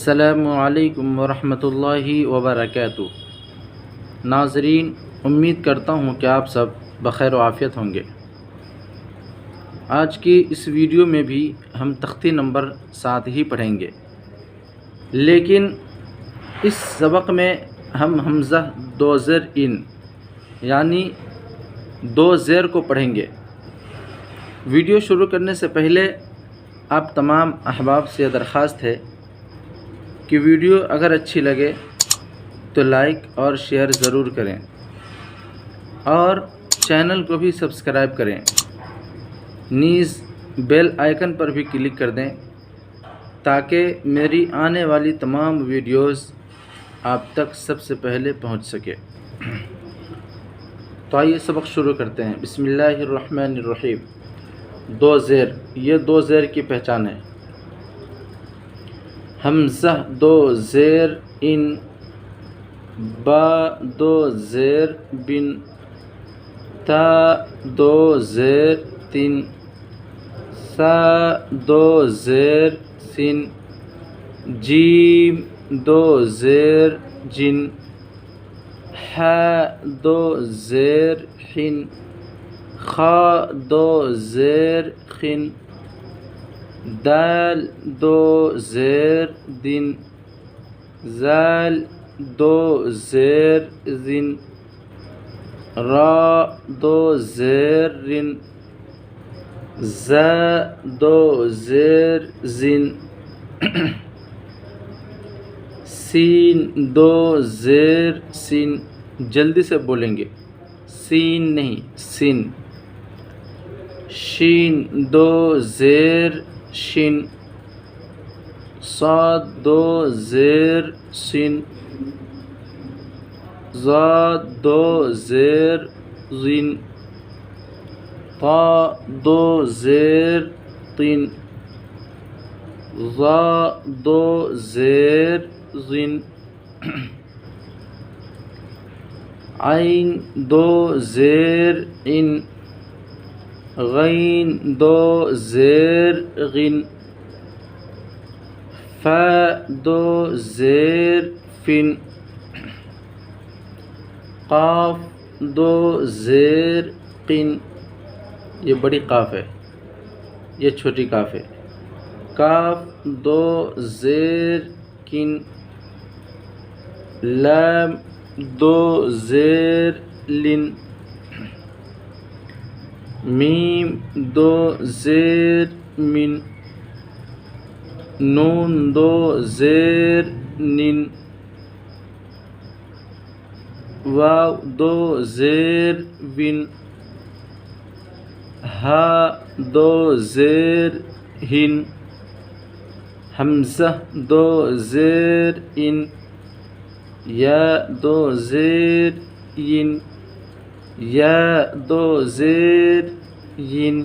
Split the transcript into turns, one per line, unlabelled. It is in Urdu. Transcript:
السلام علیکم ورحمۃ اللہ وبرکاتہ۔ ناظرین، امید کرتا ہوں کہ آپ سب بخیر و عافیت ہوں گے۔ آج کی اس ویڈیو میں بھی ہم تختی نمبر 7 ہی پڑھیں گے، لیکن اس سبق میں ہم حمزہ دو زیر ان یعنی دو زیر کو پڑھیں گے۔ ویڈیو شروع کرنے سے پہلے آپ تمام احباب سے درخواست ہے کہ ویڈیو اگر اچھی لگے تو لائک اور شیئر ضرور کریں اور چینل کو بھی سبسکرائب کریں، نیز بیل آئیکن پر بھی کلک کر دیں تاکہ میری آنے والی تمام ویڈیوز آپ تک سب سے پہلے پہنچ سکے۔ تو آئیے سبق شروع کرتے ہیں۔ بسم اللہ الرحمن الرحیم۔ دو زیر، یہ دو زیر کی پہچان ہے۔ حمزہ دو زیر ان، با دو زیر بن، تا دو زیر تن، سا دو زیر سن، جیم دو زیر جن، ح دو زیر حن، خا دو زیر خن، دال دو زیر دن، زال دو زیر زن، را دو زیر رن، ز دو زیر زن، سین دو زیر سن، جلدی سے بولیں گے، سین نہیں سن، شین دو زیر شن، صاد دو زیر سن، ضاد دو زیر زن، طا دو زیر طن، ظا دو زیر زن، عین دو زیر ان، غین دو زیر غن، فا دو زیر فن، قاف دو زیر قن، یہ بڑی قاف ہے، یہ چھوٹی قاف ہے، کاف دو زیر کن، لام دو زیر لن، میم دو زیر من، نون دو زیر نن، واو دو زیر ون، ہا دو زیر ہن، حمزہ دو زیر ان، یا دو زیر ین، یا دو زیر ین۔